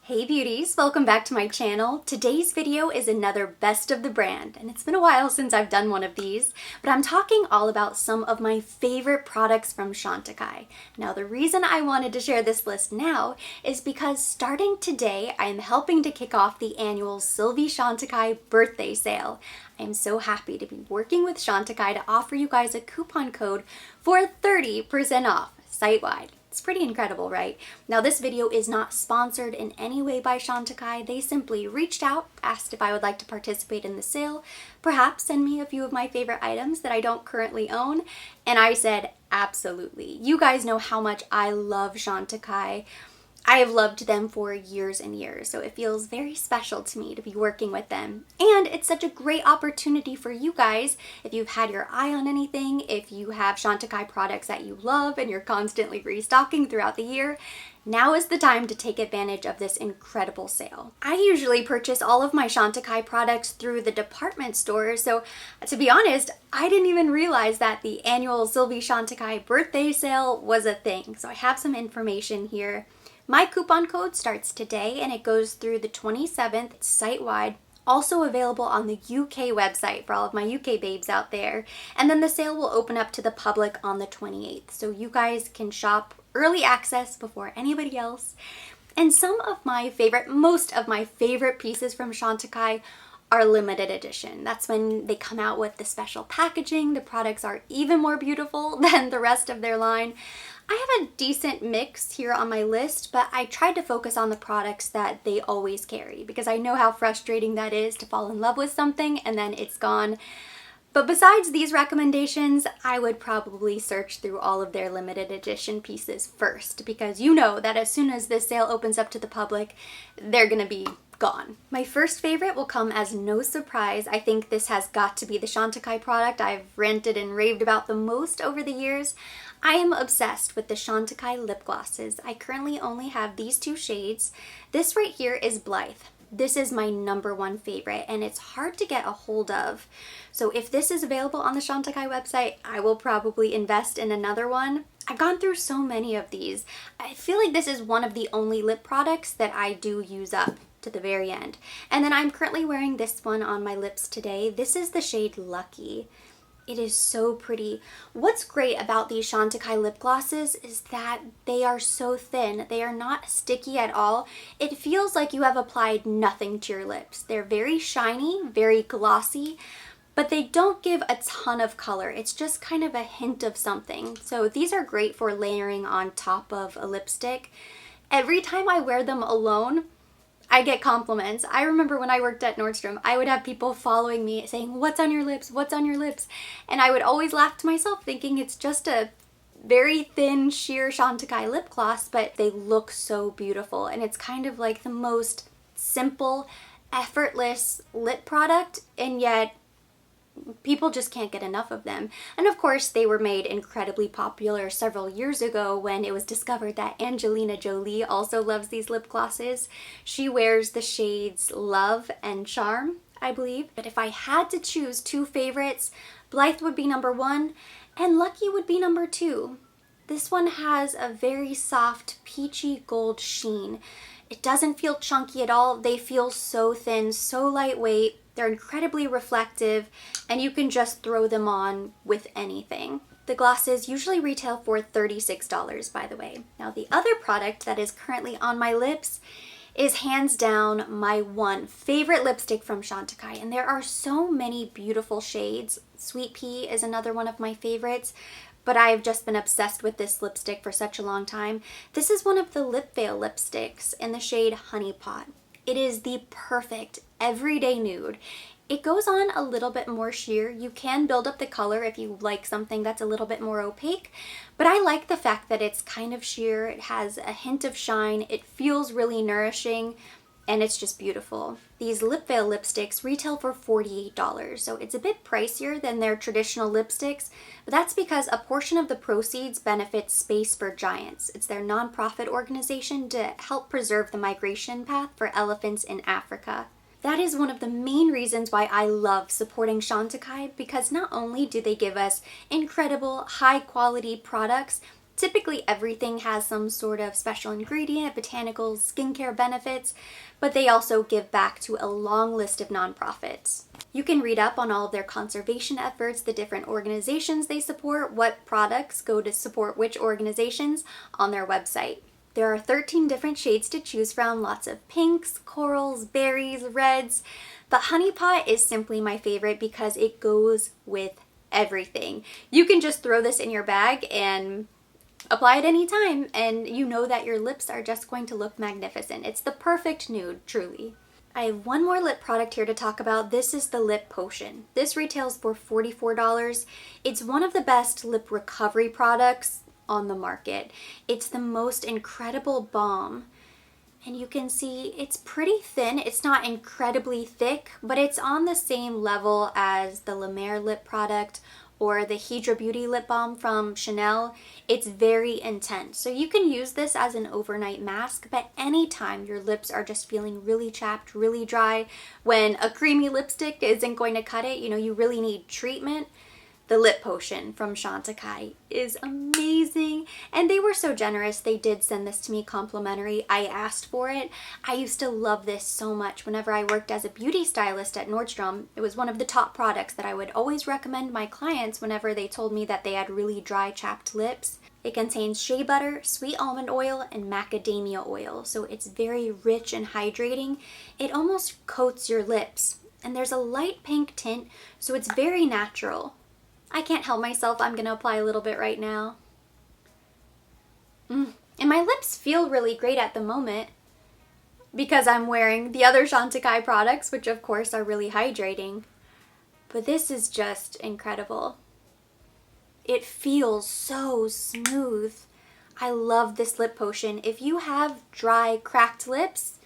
Hey beauties, welcome back to my channel. Today's video is another best of the brand, and it's been a while since I've done one of these, but I'm talking all about some of my favorite products from Chantecaille. Now the reason I wanted to share this list now is because starting today, I am helping to kick off the annual Sylvie Chantecaille birthday sale. I am so happy to be working with Chantecaille to offer you guys a coupon code for 30% off site-wide. It's pretty incredible, right? Now this video is not sponsored in any way by Chantecaille. They simply reached out, asked if I would like to participate in the sale, perhaps send me a few of my favorite items that I don't currently own, and I said absolutely. You guys know how much I love Chantecaille. I have loved them for years and years, so it feels very special to me to be working with them. And it's such a great opportunity for you guys, if you've had your eye on anything, if you have Chantecaille products that you love and you're constantly restocking throughout the year, now is the time to take advantage of this incredible sale. I usually purchase all of my Chantecaille products through the department store, so to be honest, I didn't even realize that the annual Sylvie Chantecaille birthday sale was a thing. So I have some information here. My coupon code starts today and it goes through the 27th. It's site-wide. Also available on the UK website for all of my UK babes out there. And then the sale will open up to the public on the 28th. So you guys can shop early access before anybody else. And most of my favorite pieces from Chantecaille are limited edition. That's when they come out with the special packaging. The products are even more beautiful than the rest of their line. I have a decent mix here on my list, but I tried to focus on the products that they always carry because I know how frustrating that is to fall in love with something and then it's gone. But besides these recommendations, I would probably search through all of their limited edition pieces first because you know that as soon as this sale opens up to the public, they're gonna be gone. My first favorite will come as no surprise. I think this has got to be the Chantecaille product I've ranted and raved about the most over the years. I am obsessed with the Chantecaille lip glosses. I currently only have these two shades. This right here is Blythe. This is my #1 favorite and it's hard to get a hold of. So if this is available on the Chantecaille website, I will probably invest in another one. I've gone through so many of these. I feel like this is one of the only lip products that I do use up to the very end. And then I'm currently wearing this one on my lips today. This is the shade Lucky. It is so pretty. What's great about these Chantecaille lip glosses is that they are so thin. They are not sticky at all. It feels like you have applied nothing to your lips. They're very shiny, very glossy, but they don't give a ton of color. It's just kind of a hint of something. So these are great for layering on top of a lipstick. Every time I wear them alone, I get compliments. I remember when I worked at Nordstrom, I would have people following me saying, "What's on your lips? What's on your lips?" And I would always laugh to myself thinking it's just a very thin, sheer Chantecaille lip gloss, but they look so beautiful. And it's kind of like the most simple, effortless lip product, and yet people just can't get enough of them. And of course, they were made incredibly popular several years ago when it was discovered that Angelina Jolie also loves these lip glosses. She wears the shades Love and Charm, I believe. But if I had to choose two favorites, Blythe would be #1 and Lucky would be #2. This one has a very soft peachy gold sheen. It doesn't feel chunky at all. They feel so thin, so lightweight. They're incredibly reflective, and you can just throw them on with anything. The glosses usually retail for $36, by the way. Now, the other product that is currently on my lips is hands down my one favorite lipstick from Chantecaille, and there are so many beautiful shades. Sweet Pea is another one of my favorites, but I've just been obsessed with this lipstick for such a long time. This is one of the Lip Veil lipsticks in the shade Honey Pot. It is the perfect everyday nude. It goes on a little bit more sheer. You can build up the color if you like something that's a little bit more opaque, but I like the fact that it's kind of sheer. It has a hint of shine. It feels really nourishing, and it's just beautiful. These Lip Veil lipsticks retail for $48, so it's a bit pricier than their traditional lipsticks, but that's because a portion of the proceeds benefits Space for Giants. It's their nonprofit organization to help preserve the migration path for elephants in Africa. That is one of the main reasons why I love supporting Chantecaille, because not only do they give us incredible high quality products, Typically everything has some sort of special ingredient, botanicals, skincare benefits, but they also give back to a long list of nonprofits. You can read up on all of their conservation efforts, the different organizations they support, what products go to support which organizations on their website. There are 13 different shades to choose from, lots of pinks, corals, berries, reds, but Honey Pot is simply my favorite because it goes with everything. You can just throw this in your bag and apply it anytime, and you know that your lips are just going to look magnificent. It's the perfect nude, truly. I have one more lip product here to talk about. This is the Lip Potion. This retails for $44. It's one of the best lip recovery products on the market. It's the most incredible balm. And you can see it's pretty thin. It's not incredibly thick, but it's on the same level as the La Mer lip product or the Hydra Beauty lip balm from Chanel. It's very intense. So you can use this as an overnight mask, but anytime your lips are just feeling really chapped, really dry, when a creamy lipstick isn't going to cut it, you really need treatment, the Lip Potion from Chantecaille is amazing. And they were so generous. They did send this to me complimentary. I asked for it. I used to love this so much whenever I worked as a beauty stylist at Nordstrom. It was one of the top products that I would always recommend my clients whenever they told me that they had really dry, chapped lips. It contains shea butter, sweet almond oil, and macadamia oil. So it's very rich and hydrating. It almost coats your lips. And there's a light pink tint, so it's very natural. I can't help myself. I'm going to apply a little bit right now. And my lips feel really great at the moment because I'm wearing the other Chantecaille products, which of course are really hydrating. But this is just incredible. It feels so smooth. I love this Lip Potion. If you have dry, cracked lips,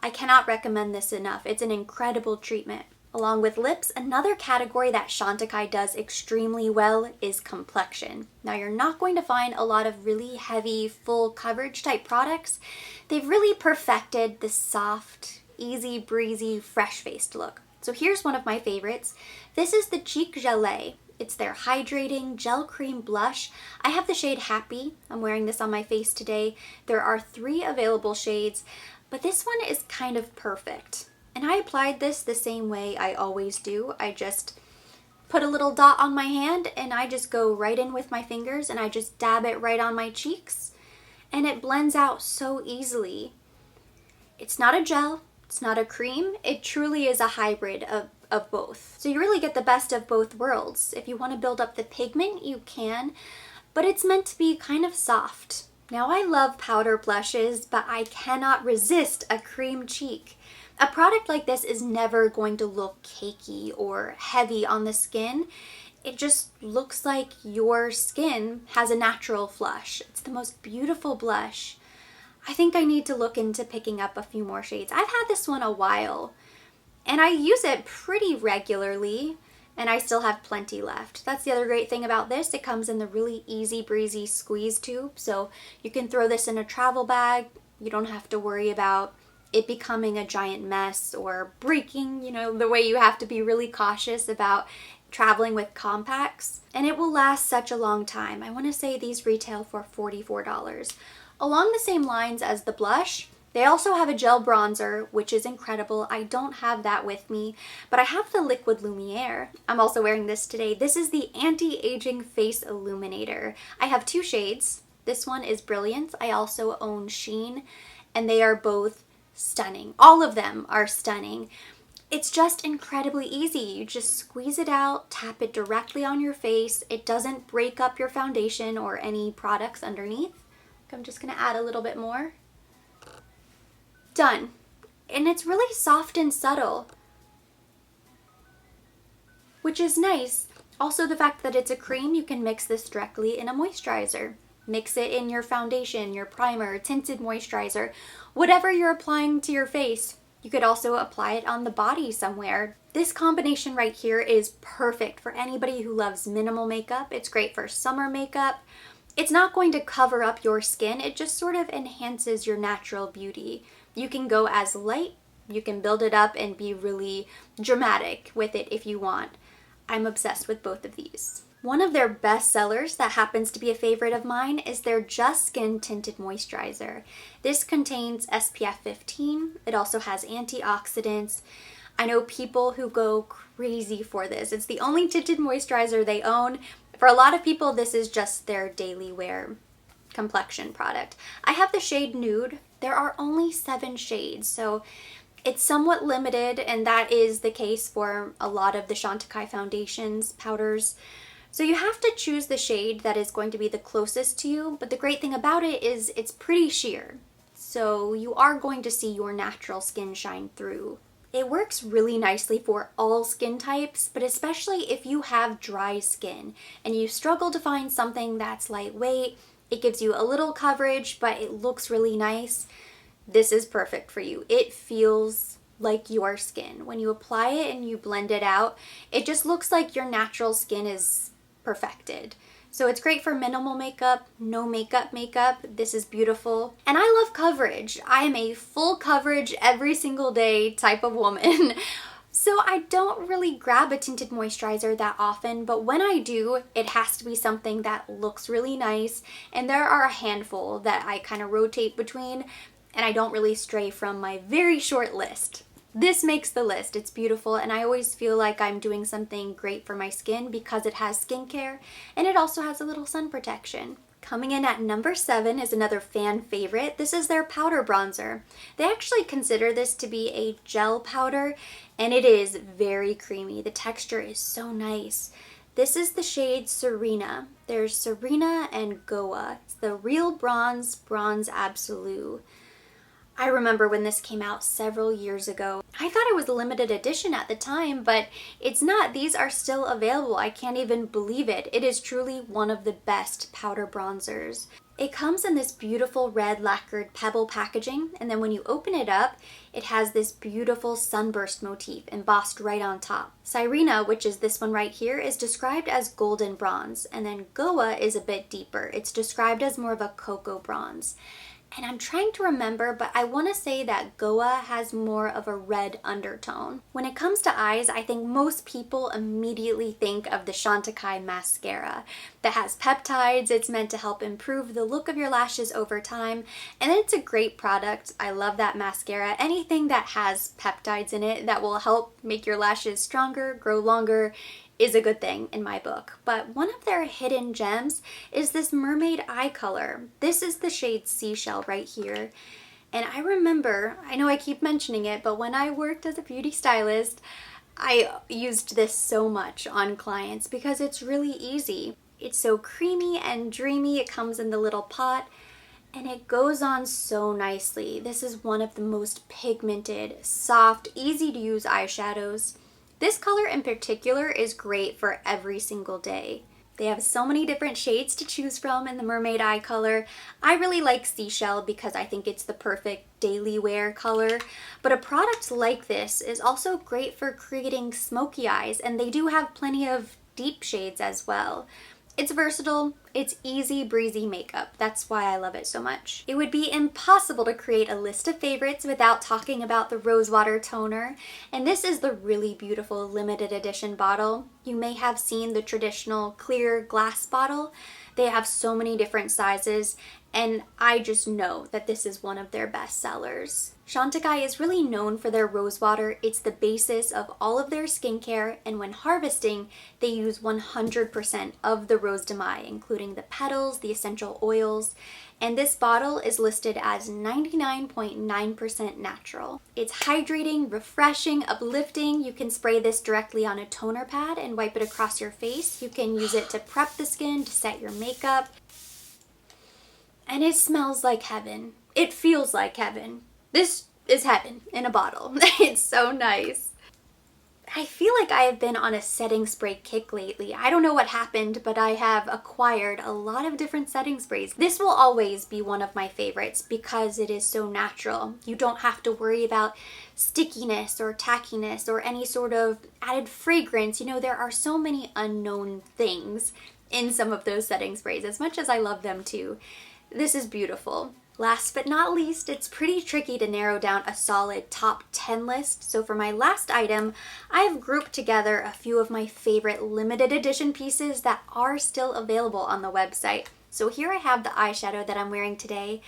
I cannot recommend this enough. It's an incredible treatment. Along with lips, another category that Chantecaille does extremely well is complexion. Now you're not going to find a lot of really heavy, full coverage type products. They've really perfected the soft, easy breezy, fresh-faced look. So here's one of my favorites. This is the Cheek Gelée. It's their hydrating gel cream blush. I have the shade Happy. I'm wearing this on my face today. There are 3 available shades, but this one is kind of perfect. And I applied this the same way I always do. I just put a little dot on my hand and I just go right in with my fingers and I just dab it right on my cheeks. And it blends out so easily. It's not a gel, it's not a cream. It truly is a hybrid of both. So you really get the best of both worlds. If you want to build up the pigment, you can, but it's meant to be kind of soft. Now I love powder blushes, but I cannot resist a cream cheek. A product like this is never going to look cakey or heavy on the skin. It just looks like your skin has a natural flush. It's the most beautiful blush. I think I need to look into picking up a few more shades. I've had this one a while and I use it pretty regularly and I still have plenty left. That's the other great thing about this. It comes in the really easy breezy squeeze tube, so you can throw this in a travel bag. You don't have to worry about it becoming a giant mess or breaking, the way you have to be really cautious about traveling with compacts. And it will last such a long time. I want to say these retail for $44. Along the same lines as the blush, they also have a gel bronzer, which is incredible. I don't have that with me, but I have the Liquid Lumiere. I'm also wearing this today. This is the Anti-Aging Face Illuminator. I have 2 shades. This one is Brilliance. I also own Sheen, and they are both stunning. All of them are stunning. It's just incredibly easy. You just squeeze it out, tap it directly on your face. It doesn't break up your foundation or any products underneath. I'm just going to add a little bit more. Done. And it's really soft and subtle, which is nice. Also, the fact that it's a cream, you can mix this directly in a moisturizer. Mix it in your foundation, your primer, tinted moisturizer, whatever you're applying to your face. You could also apply it on the body somewhere. This combination right here is perfect for anybody who loves minimal makeup. It's great for summer makeup. It's not going to cover up your skin. It just sort of enhances your natural beauty. You can go as light, you can build it up and be really dramatic with it if you want. I'm obsessed with both of these. One of their best sellers that happens to be a favorite of mine is their Just Skin Tinted Moisturizer. This contains SPF 15. It also has antioxidants. I know people who go crazy for this. It's the only tinted moisturizer they own. For a lot of people, this is just their daily wear complexion product. I have the shade Nude. There are only 7 shades, so it's somewhat limited, and that is the case for a lot of the Chantecaille foundations, powders. So you have to choose the shade that is going to be the closest to you, but the great thing about it is it's pretty sheer. So you are going to see your natural skin shine through. It works really nicely for all skin types, but especially if you have dry skin and you struggle to find something that's lightweight, it gives you a little coverage, but it looks really nice. This is perfect for you. It feels like your skin. When you apply it and you blend it out, it just looks like your natural skin is perfected. So it's great for minimal makeup, no makeup. This is beautiful. And I love coverage. I am a full coverage every single day type of woman. So I don't really grab a tinted moisturizer that often, but when I do, it has to be something that looks really nice. And there are a handful that I kind of rotate between, and I don't really stray from my very short list. This makes the list. It's beautiful, and I always feel like I'm doing something great for my skin because it has skincare, and it also has a little sun protection. Coming in at number 7 is another fan favorite. This is their powder bronzer. They actually consider this to be a gel powder, and it is very creamy. The texture is so nice. This is the shade Serena. There's Serena and Goa. It's the Real Bronze Bronze Absolute. I remember when this came out several years ago. I thought it was a limited edition at the time, but it's not. These are still available. I can't even believe it. It is truly one of the best powder bronzers. It comes in this beautiful red lacquered pebble packaging, and then when you open it up, it has this beautiful sunburst motif embossed right on top. Sirena, which is this one right here, is described as golden bronze, and then Goa is a bit deeper. It's described as more of a cocoa bronze. And I'm trying to remember, but I want to say that Goa has more of a red undertone. When it comes to eyes, I think most people immediately think of the Chantecaille mascara that has peptides. It's meant to help improve the look of your lashes over time, and it's a great product. I love that mascara. Anything that has peptides in it that will help make your lashes stronger, grow longer, is a good thing in my book. But one of their hidden gems is this mermaid eye color. This is the shade Seashell right here. And I remember, I know I keep mentioning it, but when I worked as a beauty stylist, I used this so much on clients because it's really easy. It's so creamy and dreamy. It comes in the little pot and it goes on so nicely. This is one of the most pigmented, soft, easy to use eyeshadows. This color in particular is great for every single day. They have so many different shades to choose from in the mermaid eye color. I really like Seashell because I think it's the perfect daily wear color. But a product like this is also great for creating smoky eyes, and they do have plenty of deep shades as well. It's versatile, it's easy breezy makeup. That's why I love it so much. It would be impossible to create a list of favorites without talking about the Rosewater Toner. And this is the really beautiful limited edition bottle. You may have seen the traditional clear glass bottle. They have so many different sizes, and I just know that this is one of their best sellers. Chantecaille is really known for their rosewater. It's the basis of all of their skincare, and when harvesting, they use 100% of the rose de mai, including the petals, the essential oils, and this bottle is listed as 99.9% natural. It's hydrating, refreshing, uplifting. You can spray this directly on a toner pad and wipe it across your face. You can use it to prep the skin, to set your makeup. And it smells like heaven. It feels like heaven. This is heaven in a bottle. It's so nice. I feel like I have been on a setting spray kick lately. I don't know what happened, but I have acquired a lot of different setting sprays. This will always be one of my favorites because it is so natural. You don't have to worry about stickiness or tackiness or any sort of added fragrance. You know, there are so many unknown things in some of those setting sprays, as much as I love them too. This is beautiful. Last but not least, it's pretty tricky to narrow down a solid top 10 list, so for my last item, I've grouped together a few of my favorite limited edition pieces that are still available on the website. So here I have the eyeshadow that I'm wearing today.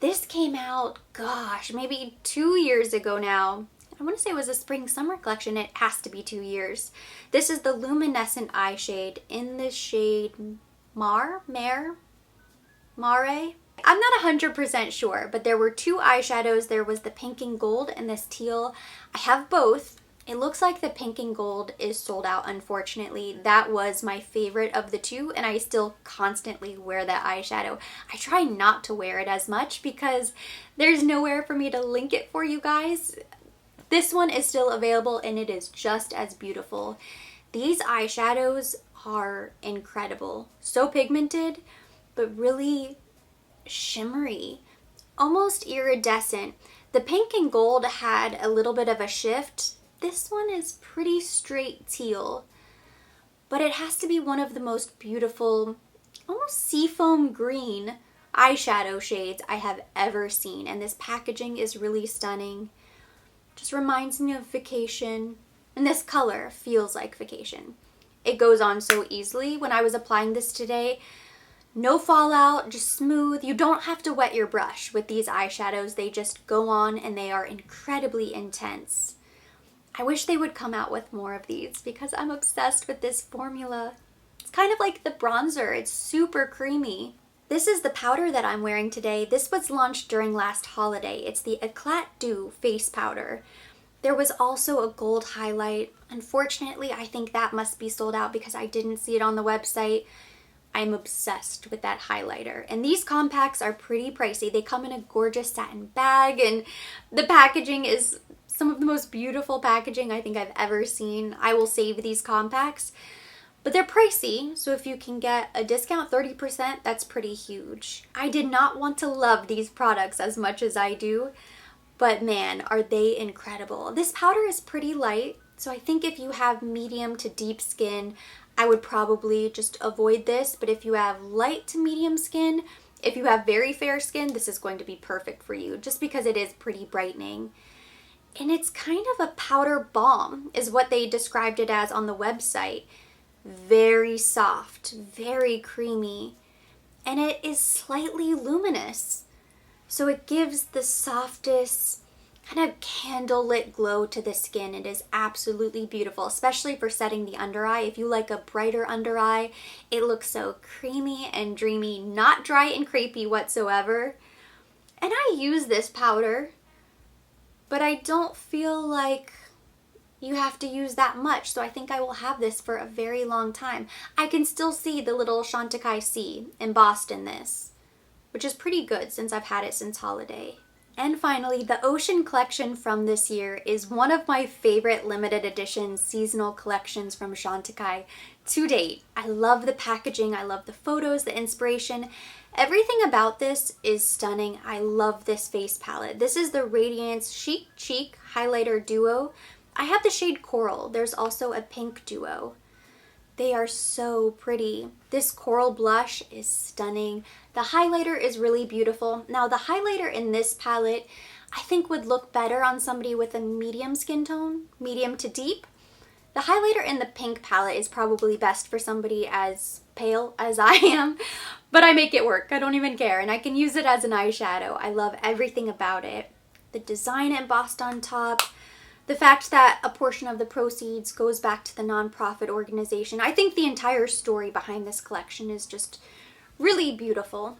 This came out, gosh, maybe 2 years ago now. I want to say it was a spring-summer collection. It has to be 2 years. This is the Luminescent Eyeshade in the shade Mare? I'm not 100% sure, but there were two eyeshadows. There was the pink and gold and this teal. I have both. It looks like the pink and gold is sold out, unfortunately. That was my favorite of the two, and I still constantly wear that eyeshadow. I try not to wear it as much because there's nowhere for me to link it for you guys. This one is still available, and it is just as beautiful. These eyeshadows are incredible. So pigmented, but really shimmery, almost iridescent. The pink and gold had a little bit of a shift. This one is pretty straight teal, but it has to be one of the most beautiful, almost seafoam green eyeshadow shades I have ever seen. And this packaging is really stunning. Just reminds me of vacation. And this color feels like vacation. It goes on so easily. When I was applying this today, no fallout, just smooth. You don't have to wet your brush with these eyeshadows. They just go on and they are incredibly intense. I wish they would come out with more of these because I'm obsessed with this formula. It's kind of like the bronzer. It's super creamy. This is the powder that I'm wearing today. This was launched during last holiday. It's the Eclat Dew face powder. There was also a gold highlight. Unfortunately, I think that must be sold out because I didn't see it on the website. I'm obsessed with that highlighter. And these compacts are pretty pricey. They come in a gorgeous satin bag, and the packaging is some of the most beautiful packaging I think I've ever seen. I will save these compacts, but they're pricey. So if you can get a discount, 30%, that's pretty huge. I did not want to love these products as much as I do, but man, are they incredible. This powder is pretty light, so I think if you have medium to deep skin, I would probably just avoid this, but if you have light to medium skin, if you have very fair skin, this is going to be perfect for you just because it is pretty brightening. And it's kind of a powder balm is what they described it as on the website. Very soft, very creamy, and it is slightly luminous. So it gives the softest kind of candlelit glow to the skin. It is absolutely beautiful, especially for setting the under eye. If you like a brighter under eye, it looks so creamy and dreamy, not dry and crepey whatsoever. And I use this powder, but I don't feel like you have to use that much, so I think I will have this for a very long time. I can still see the little Chantecaille C embossed in this, which is pretty good since I've had it since holiday. And finally, the Ocean collection from this year is one of my favorite limited edition seasonal collections from Chantecaille to date. I love the packaging, I love the photos, the inspiration. Everything about this is stunning. I love this face palette. This is the Radiance Chic Cheek Highlighter Duo. I have the shade Coral. There's also a pink duo. They are so pretty. This coral blush is stunning. The highlighter is really beautiful. Now the highlighter in this palette I think would look better on somebody with a medium skin tone, medium to deep. The highlighter in the pink palette is probably best for somebody as pale as I am, but I make it work. I don't even care, and I can use it as an eyeshadow. I love everything about it. The design embossed on top, the fact that a portion of the proceeds goes back to the nonprofit organization. I think the entire story behind this collection is just really beautiful.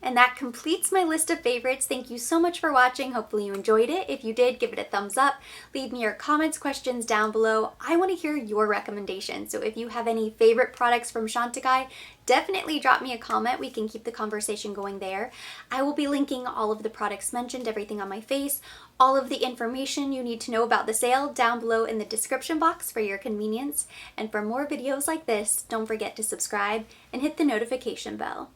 And that completes my list of favorites. Thank you so much for watching. Hopefully you enjoyed it. If you did, give it a thumbs up. Leave me your comments, questions down below. I want to hear your recommendations. So if you have any favorite products from Chantecaille, definitely drop me a comment. We can keep the conversation going there. I will be linking all of the products mentioned, everything on my face, all of the information you need to know about the sale down below in the description box for your convenience. And for more videos like this, don't forget to subscribe and hit the notification bell.